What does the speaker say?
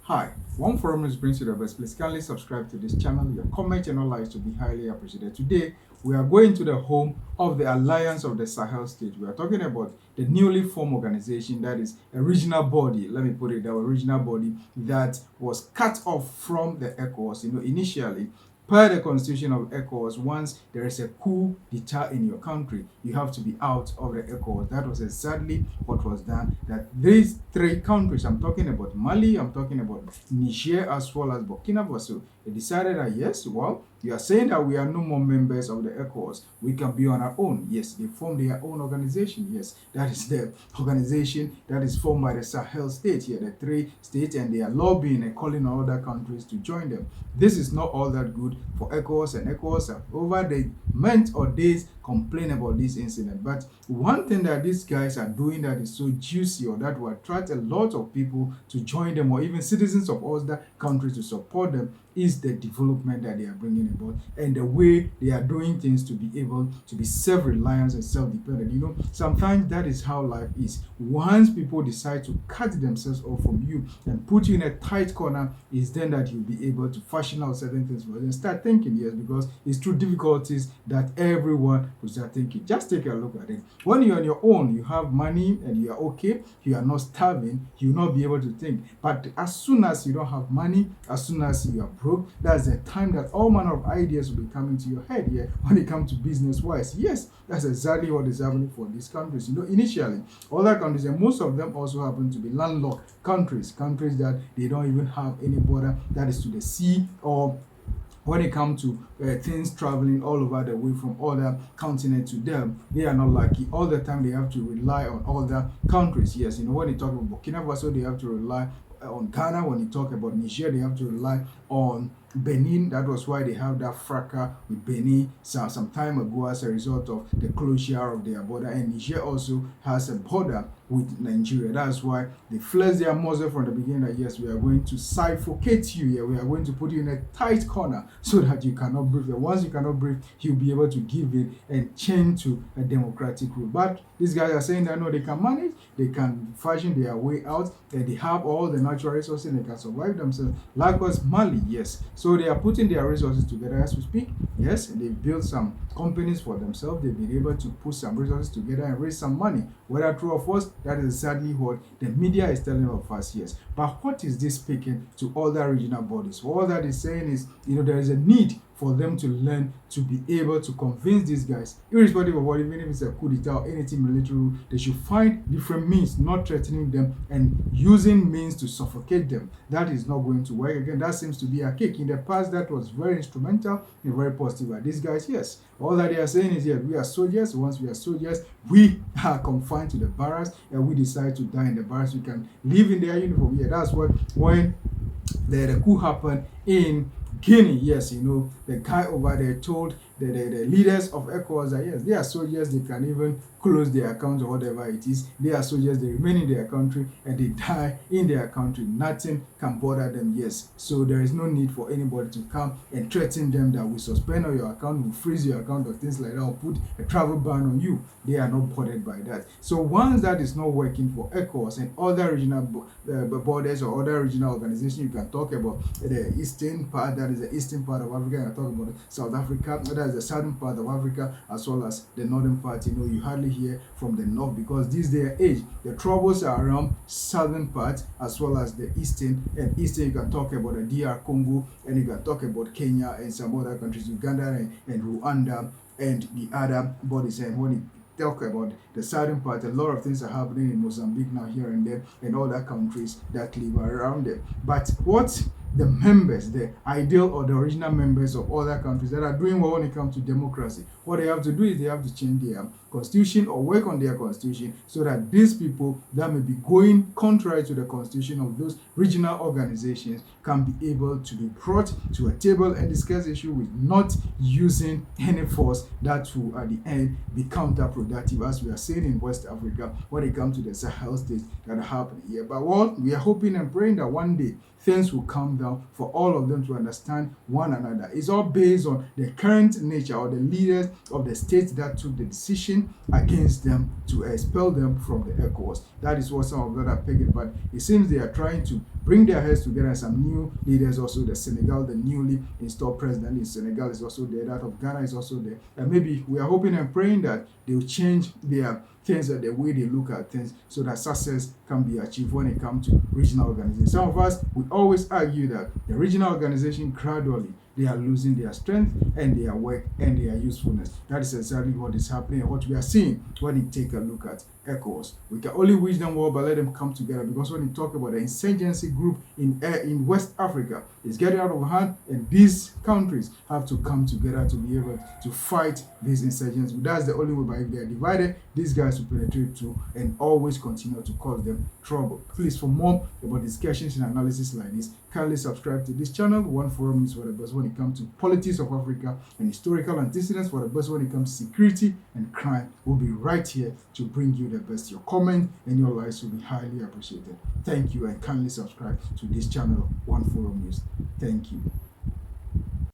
Hi, one forum news brings you the best. Please kindly subscribe to this channel. Your comment and all likes will be highly appreciated. Today, we are going to the home of the Alliance of the Sahel States. We are talking about the newly formed organization that is a regional body. Let me put it that way, regional body that was cut off from the ECOWAS. Initially, per the constitution of ECOWAS, once there is a coup d'etat in your country, you have to be out of the ECOWAS. That was exactly what was done. That these three countries, I'm talking about Mali, I'm talking about Niger, as well as Burkina Faso, they decided that yes, well, you are saying that we are no more members of the ECOWAS. We can be on our own. Yes, they formed their own organization. Yes, that is the organization that is formed by the Sahel States. Here, the three states, and they are lobbying and calling on other countries to join them. This is not all that good for ECOWAS, and ECOWAS have over the months or days complain about this incident. But one thing that these guys are doing that is so juicy, or that will attract a lot of people to join them, or even citizens of other countries to support them, is the development that they are bringing about and the way they are doing things to be able to be self-reliant and self-dependent. Sometimes that is how life is. Once people decide to cut themselves off from you and put you in a tight corner, is then that you'll be able to fashion out certain things for them and start thinking. Yes, because it's through difficulties that everyone will start thinking. Just take a look at it. When you're on your own, you have money and you are okay, you are not starving, you will not be able to think. But as soon as you don't have money, as soon as you are broke, that's the time that all manner of ideas will be coming to your head. Yeah, when it comes to business wise, yes, that's exactly what is happening for these countries. Initially, other countries, and most of them also happen to be landlocked countries that they don't even have any border that is to the sea, or when it comes to things traveling all over the way from other continents to them, they are not lucky. All the time they have to rely on other countries. Yes, when you talk about Burkina Faso, they have to rely on Ghana. When you talk about Niger, they have to rely on Benin. That was why they have that fracas with Benin some time ago as a result of the closure of their border. And Niger also has a border with Nigeria. That's why they flexed their muscle from the beginning that yes, we are going to suffocate you here. We are going to put you in a tight corner so that you cannot breathe. And once you cannot breathe, you'll be able to give in and change to a democratic rule. But these guys are saying that no, they can manage, they can fashion their way out, and they have all the natural resources and they can survive themselves. Likewise, Mali, yes. So they are putting their resources together as we speak. Yes, they've built some companies for themselves. They've been able to put some resources together and raise some money. Whether true or false, that is sadly what the media is telling of us, yes. But what is this speaking to other regional bodies? All that is saying is, there is a need for them to learn to be able to convince these guys, irrespective of what, even if it's a coup d'etat or anything military, they should find different means, not threatening them and using means to suffocate them. That is not going to work. Again, that seems to be a cake. In the past, that was very instrumental and very positive. But these guys, yes, all that they are saying is, yes, we are soldiers. Once we are soldiers, we are confined to the barracks, and we decide to die in the barracks. We can live in their uniform. Yeah, that's what when the coup happened in Guinea, yes, the guy over there told the leaders of ECOWAS that yes, they are soldiers, they can even close their accounts or whatever it is. They are soldiers, they remain in their country and they die in their country. Nothing can bother them, yes. So there is no need for anybody to come and threaten them that we suspend all your account, we freeze your account or things like that, or put a travel ban on you. They are not bothered by that. So once that is not working for ECOWAS and other regional borders or other regional organizations, you can talk about the eastern part, that is the eastern part of Africa. You can talk about South Africa, that is the southern part of Africa, as well as the northern part. You hardly hear from the north because this day and age, the troubles are around southern part as well as the eastern. And eastern, you can talk about the DR Congo, and you can talk about Kenya and some other countries, Uganda and Rwanda and the other bodies. And when you talk about the southern part, a lot of things are happening in Mozambique now, here and there, and other countries that live around them. But what the members, the ideal or the original members of other countries that are doing well when it comes to democracy, what they have to do is they have to change their constitution or work on their constitution so that these people that may be going contrary to the constitution of those regional organizations can be able to be brought to a table and discuss issue with not using any force that will at the end be counterproductive, as we are seeing in West Africa when it comes to the Sahel States that are happening here. But what we are hoping and praying that one day things will calm down for all of them to understand one another. It's all based on the current nature or the leaders of the states that took the decision against them to expel them from the ECOWAS. That is what some of them are picking, but it seems they are trying to bring their heads together. Some new leaders also. The Senegal, the newly installed president in Senegal is also there. That of Ghana is also there. And maybe we are hoping and praying that they will change their things, that the way they look at things, so that success can be achieved when it comes to regional organizations. Some of us, we always argue that the regional organization gradually, they are losing their strength and their work and their usefulness. That is exactly what is happening and what we are seeing when you take a look at ECOWAS. We can only wish them well, but let them come together, because when you talk about the insurgency group in West Africa, it's getting out of hand, and these countries have to come together to be able to fight these insurgents. That's the only way. But if they are divided, these guys will penetrate through and always continue to cause them trouble. Please, for more about discussions and analysis like this, kindly subscribe to this channel. One Forum is for the best when it comes to politics of Africa and historical antecedents for the best when it comes to security and crime. We'll be right here to bring you the best. Your comment and your likes will be highly appreciated. Thank you, and kindly subscribe to this channel, One Forum News. Thank you.